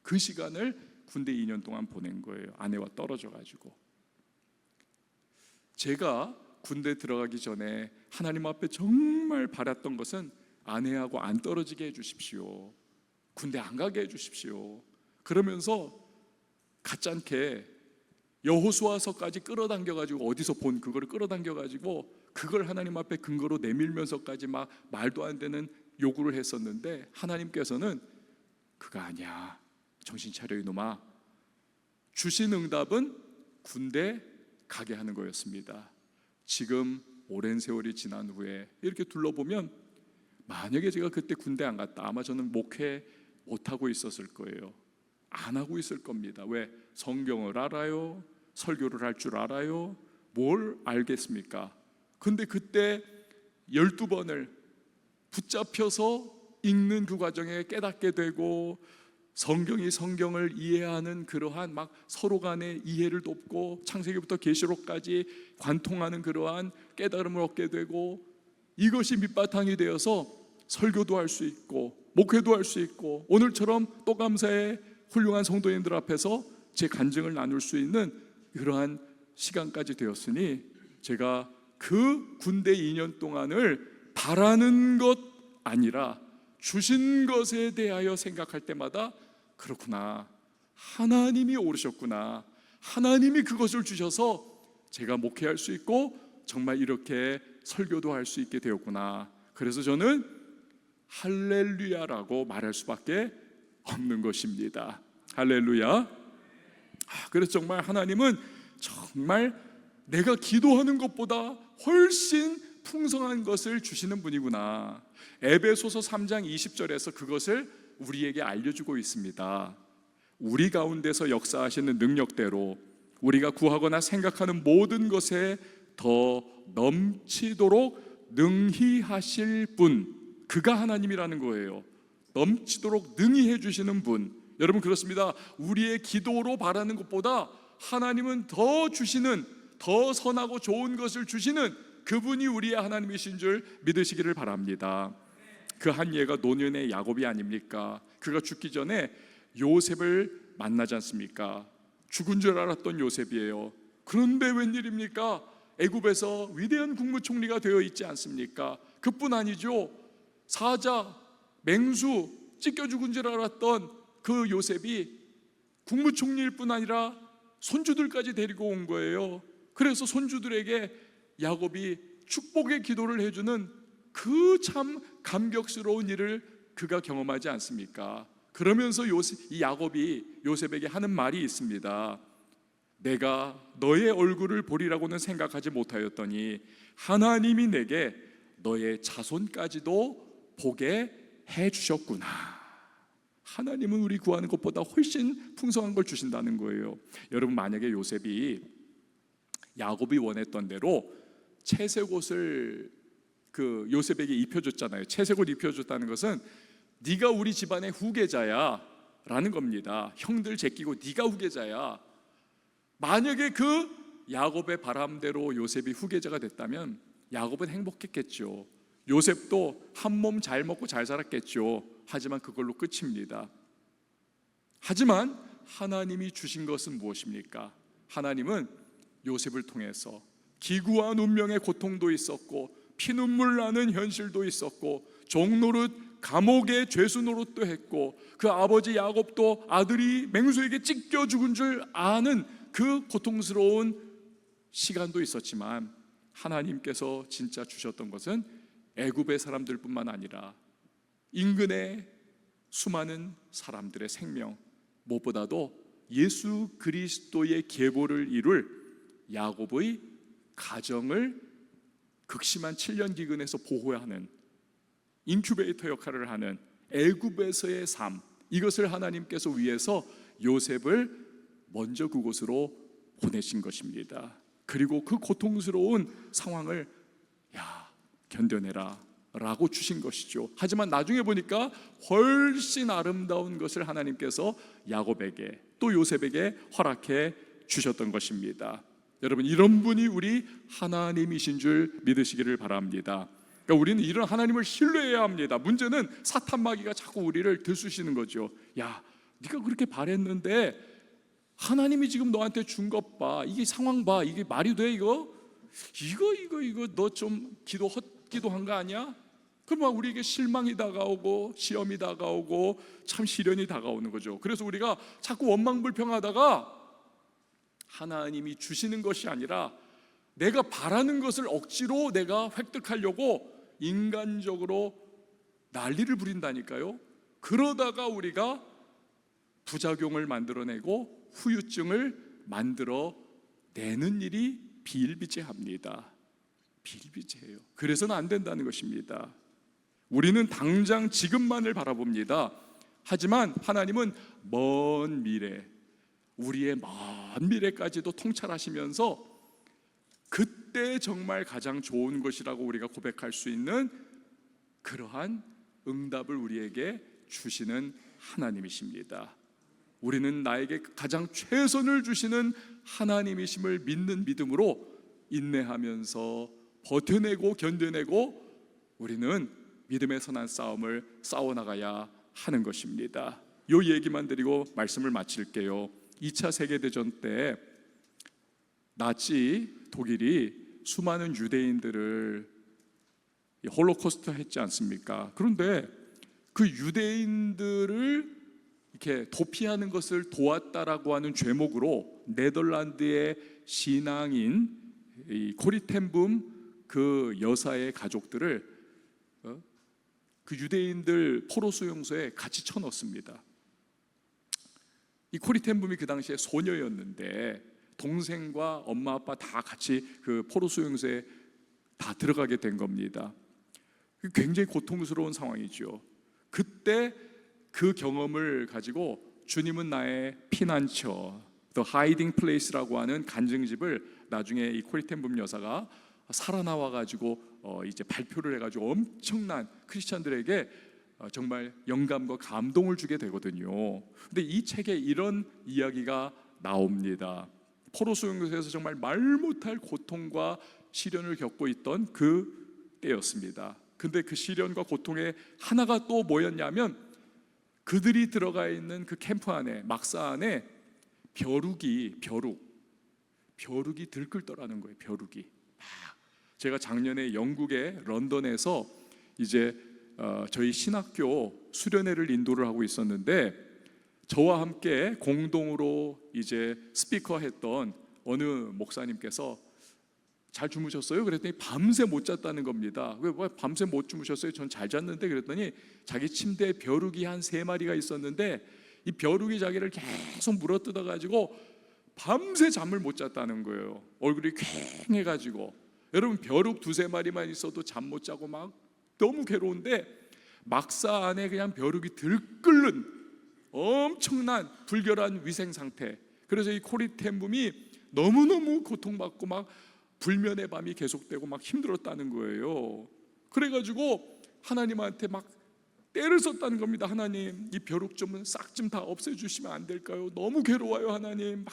그 시간을 군대 2년 동안 보낸 거예요. 아내와 떨어져 가지고. 제가 군대 들어가기 전에 하나님 앞에 정말 바랐던 것은 아내하고 안 떨어지게 해주십시오, 군대 안 가게 해주십시오. 그러면서 가짜않게 여호수아서까지 끌어당겨가지고, 어디서 본 그거를 끌어당겨가지고 그걸 하나님 앞에 근거로 내밀면서까지 막 말도 안 되는 요구를 했었는데, 하나님께서는 그거 아니야, 정신 차려 이놈아, 주신 응답은 군대 가게 하는 거였습니다. 지금 오랜 세월이 지난 후에 이렇게 둘러보면, 만약에 제가 그때 군대 안 갔다, 아마 저는 목회 못하고 있었을 거예요. 안 하고 있을 겁니다. 왜? 성경을 알아요? 설교를 할 줄 알아요? 뭘 알겠습니까? 근데 그때 12번을 붙잡혀서 읽는 그 과정에 깨닫게 되고, 성경이 성경을 이해하는 그러한 막 서로 간의 이해를 돕고, 창세기부터 계시록까지 관통하는 그러한 깨달음을 얻게 되고, 이것이 밑바탕이 되어서 설교도 할 수 있고 목회도 할 수 있고, 오늘처럼 또 감사의 훌륭한 성도님들 앞에서 제 간증을 나눌 수 있는 그러한 시간까지 되었으니, 제가 그 군대 2년 동안을 바라는 것 아니라 주신 것에 대하여 생각할 때마다, 그렇구나, 하나님이 오르셨구나, 하나님이 그것을 주셔서 제가 목회할 수 있고 정말 이렇게 설교도 할 수 있게 되었구나. 그래서 저는 할렐루야라고 말할 수밖에 없는 것입니다. 할렐루야. 그래서 정말 하나님은 정말 내가 기도하는 것보다 훨씬 풍성한 것을 주시는 분이구나. 에베소서 3장 20절에서 그것을 우리에게 알려주고 있습니다. 우리 가운데서 역사하시는 능력대로 우리가 구하거나 생각하는 모든 것에 더 넘치도록 능히 하실 분, 그가 하나님이라는 거예요. 넘치도록 능히 해주시는 분. 여러분, 그렇습니다. 우리의 기도로 바라는 것보다 하나님은 더 주시는, 더 선하고 좋은 것을 주시는 그분이 우리의 하나님이신 줄 믿으시기를 바랍니다. 그 한 예가 노년의 야곱이 아닙니까? 그가 죽기 전에 요셉을 만나지 않습니까? 죽은 줄 알았던 요셉이에요. 그런데 웬일입니까? 애굽에서 위대한 국무총리가 되어 있지 않습니까? 그뿐 아니죠. 사자, 맹수 찢겨 죽은 줄 알았던 그 요셉이 국무총리일 뿐 아니라 손주들까지 데리고 온 거예요. 그래서 손주들에게 야곱이 축복의 기도를 해주는 그 참 감격스러운 일을 그가 경험하지 않습니까? 그러면서 이 야곱이 요셉에게 하는 말이 있습니다. 내가 너의 얼굴을 보리라고는 생각하지 못하였더니 하나님이 내게 너의 자손까지도 보게 해주셨구나. 하나님은 우리 구하는 것보다 훨씬 풍성한 걸 주신다는 거예요. 여러분, 만약에 요셉이 야곱이 원했던 대로 채색 옷을 그 요셉에게 입혀줬잖아요. 채색을 입혀줬다는 것은 네가 우리 집안의 후계자야 라는 겁니다. 형들 제끼고 네가 후계자야. 만약에 그 야곱의 바람대로 요셉이 후계자가 됐다면 야곱은 행복했겠죠. 요셉도 한 몸 잘 먹고 잘 살았겠죠. 하지만 그걸로 끝입니다. 하지만 하나님이 주신 것은 무엇입니까? 하나님은 요셉을 통해서 기구한 운명의 고통도 있었고 피눈물 나는 현실도 있었고 종노릇 감옥의 죄수 노릇도 했고 그 아버지 야곱도 아들이 맹수에게 찢겨 죽은 줄 아는 그 고통스러운 시간도 있었지만, 하나님께서 진짜 주셨던 것은 애굽의 사람들뿐만 아니라 인근의 수많은 사람들의 생명, 무엇보다도 예수 그리스도의 계보를 이룰 야곱의 가정을 극심한 7년 기근에서 보호하는 인큐베이터 역할을 하는 애굽에서의 삶, 이것을 하나님께서 위해서 요셉을 먼저 그곳으로 보내신 것입니다. 그리고 그 고통스러운 상황을 견뎌내라 라고 주신 것이죠. 하지만 나중에 보니까 훨씬 아름다운 것을 하나님께서 야곱에게 또 요셉에게 허락해 주셨던 것입니다. 여러분, 이런 분이 우리 하나님이신 줄 믿으시기를 바랍니다. 그러니까 우리는 이런 하나님을 신뢰해야 합니다. 문제는 사탄 마귀가 자꾸 우리를 들쑤시는 거죠. 야, 네가 그렇게 바랬는데 하나님이 지금 너한테 준 것 봐, 이게 상황 봐, 이게 말이 돼? 이거 너 좀 기도한 거 아니야? 그러면 우리에게 실망이 다가오고 시험이 다가오고 참 시련이 다가오는 거죠. 그래서 우리가 자꾸 원망불평하다가 하나님이 주시는 것이 아니라 내가 바라는 것을 억지로 내가 획득하려고 인간적으로 난리를 부린다니까요. 그러다가 우리가 부작용을 만들어내고 후유증을 만들어내는 일이 비일비재합니다. 비일비재해요. 그래서는 안 된다는 것입니다. 우리는 당장 지금만을 바라봅니다. 하지만 하나님은 먼 미래, 우리의 먼 미래까지도 통찰하시면서 그때 정말 가장 좋은 것이라고 우리가 고백할 수 있는 그러한 응답을 우리에게 주시는 하나님이십니다. 우리는 나에게 가장 최선을 주시는 하나님이심을 믿는 믿음으로 인내하면서 버텨내고 견뎌내고 우리는 믿음의 선한 싸움을 싸워나가야 하는 것입니다. 이 얘기만 드리고 말씀을 마칠게요. 2차 세계대전 때 나치 독일이 수많은 유대인들을 홀로코스트 했지 않습니까? 그런데 그 유대인들을 이렇게 도피하는 것을 도왔다라고 하는 죄목으로 네덜란드의 신앙인 이 코리텐붐 그 여사의 가족들을 그 유대인들 포로 수용소에 같이 쳐넣습니다. 이 코리텐붐이 그 당시에 소녀였는데 동생과 엄마 아빠 다 같이 그 포로 수용소에 다 들어가게 된 겁니다. 굉장히 고통스러운 상황이죠. 그때 그 경험을 가지고 주님은 나의 피난처, The Hiding Place라고 하는 간증집을 나중에 이 코리텐붐 여사가 살아나와 가지고 이제 발표를 해가지고 엄청난 크리스천들에게 정말 영감과 감동을 주게 되거든요. 근데 이 책에 이런 이야기가 나옵니다. 포로 수용소에서 정말 말 못할 고통과 시련을 겪고 있던 그 때였습니다. 근데 그 시련과 고통의 하나가 또 뭐였냐면 그들이 들어가 있는 그 캠프 안에, 막사 안에 벼룩이 들끓더라는 거예요. 벼룩이. 제가 작년에 영국의 런던에서 이제 저희 신학교 수련회를 인도를 하고 있었는데 저와 함께 공동으로 이제 스피커했던 어느 목사님께서 잘 주무셨어요? 그랬더니 밤새 못 잤다는 겁니다. 왜 밤새 못 주무셨어요? 전 잘 잤는데 그랬더니 자기 침대에 벼룩이 한 3마리가 있었는데 이 벼룩이 자기를 계속 물어뜯어 가지고 밤새 잠을 못 잤다는 거예요. 얼굴이 퀭해가지고. 여러분, 벼룩 2-3마리만 있어도 잠 못 자고 막 너무 괴로운데 막사 안에 그냥 벼룩이 들끓는 엄청난 불결한 위생 상태. 그래서 이 코리텐붐이 너무너무 고통받고 막 불면의 밤이 계속되고 막 힘들었다는 거예요. 그래가지고 하나님한테 막 때를 썼다는 겁니다. 하나님, 이 벼룩 좀 싹 좀 다 없애주시면 안 될까요? 너무 괴로워요 하나님. 막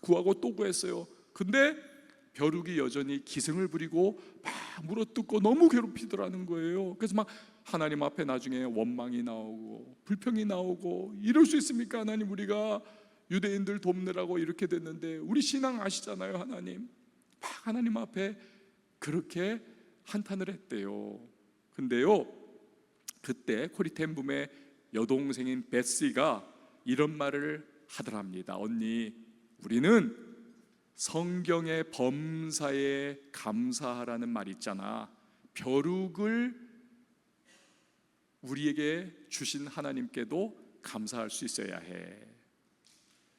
구하고 또 구했어요. 근데 벼룩이 여전히 기승을 부리고 막 물어뜯고 너무 괴롭히더라는 거예요. 그래서 막 하나님 앞에 나중에 원망이 나오고 불평이 나오고, 이럴 수 있습니까? 하나님, 우리가 유대인들 돕느라고 이렇게 됐는데 우리 신앙 아시잖아요 하나님. 막 하나님 앞에 그렇게 한탄을 했대요. 근데요, 그때 코리텐붐의 여동생인 베시가 이런 말을 하더랍니다. 언니, 우리는 성경의 범사에 감사하라는 말 있잖아. 벼룩을 우리에게 주신 하나님께도 감사할 수 있어야 해.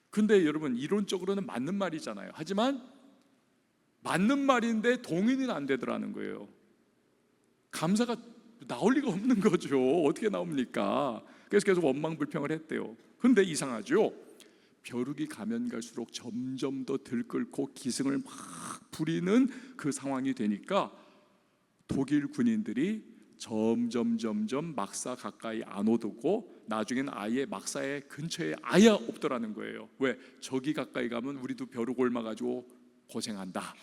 근데 여러분, 이론적으로는 맞는 말이잖아요. 하지만 맞는 말인데 동의는 안 되더라는 거예요. 감사가 나올 리가 없는 거죠. 어떻게 나옵니까? 그래서 계속 원망불평을 했대요. 근데 이상하죠. 벼룩이 가면 갈수록 점점 더 들끓고 기승을 막 부리는 그 상황이 되니까 독일 군인들이 점점 막사 가까이 안 오고 나중엔 아예 막사의 근처에 아예 없더라는 거예요. 왜? 저기 가까이 가면 우리도 벼룩 옮아가지고 고생한다.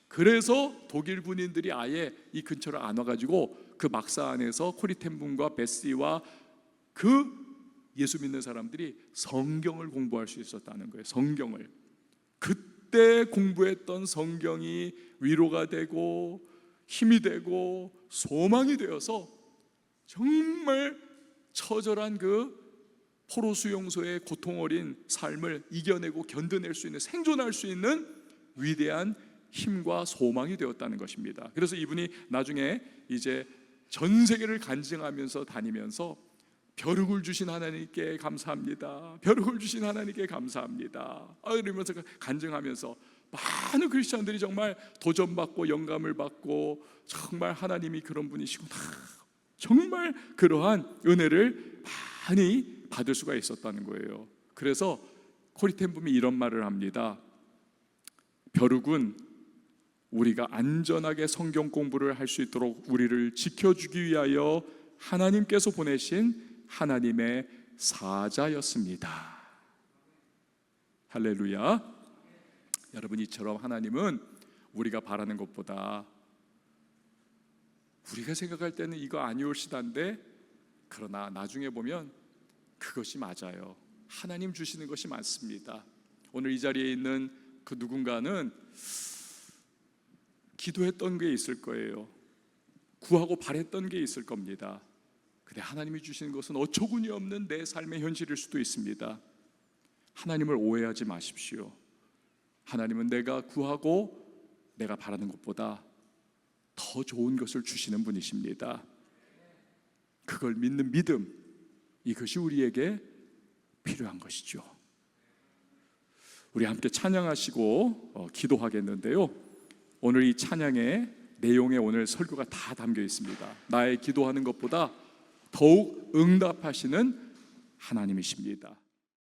그래서 독일 군인들이 아예 이 근처를 안 와가지고 그 막사 안에서 코리텐분과 베시와 그 예수 믿는 사람들이 성경을 공부할 수 있었다는 거예요. 성경을. 그때 공부했던 성경이 위로가 되고 힘이 되고 소망이 되어서 정말 처절한 그 포로 수용소의 고통 어린 삶을 이겨내고 견뎌낼 수 있는, 생존할 수 있는 위대한 힘과 소망이 되었다는 것입니다. 그래서 이분이 나중에 이제 전 세계를 간증하면서 다니면서 벼룩을 주신 하나님께 감사합니다. 벼룩을 주신 하나님께 감사합니다. 이러면서 간증하면서 많은 크리스찬들이 정말 도전받고 영감을 받고 정말 하나님이 그런 분이시구나, 정말 그러한 은혜를 많이 받을 수가 있었다는 거예요. 그래서 코리텐분이 이런 말을 합니다. 벼룩은 우리가 안전하게 성경 공부를 할 수 있도록 우리를 지켜주기 위하여 하나님께서 보내신 하나님의 사자였습니다. 할렐루야. 여러분, 이처럼 하나님은 우리가 바라는 것보다, 우리가 생각할 때는 이거 아니올시다인데, 그러나 나중에 보면 그것이 맞아요. 하나님 주시는 것이 많습니다. 오늘 이 자리에 있는 그 누군가는 기도했던 게 있을 거예요. 구하고 바랬던 게 있을 겁니다. 근데 하나님이 주시는 것은 어처구니 없는 내 삶의 현실일 수도 있습니다. 하나님을 오해하지 마십시오. 하나님은 내가 구하고 내가 바라는 것보다 더 좋은 것을 주시는 분이십니다. 그걸 믿는 믿음, 이것이 우리에게 필요한 것이죠. 우리 함께 찬양하시고 기도하겠는데요, 오늘 이 찬양의 내용에 오늘 설교가 다 담겨 있습니다. 나의 기도하는 것보다 더욱 응답하시는 하나님이십니다.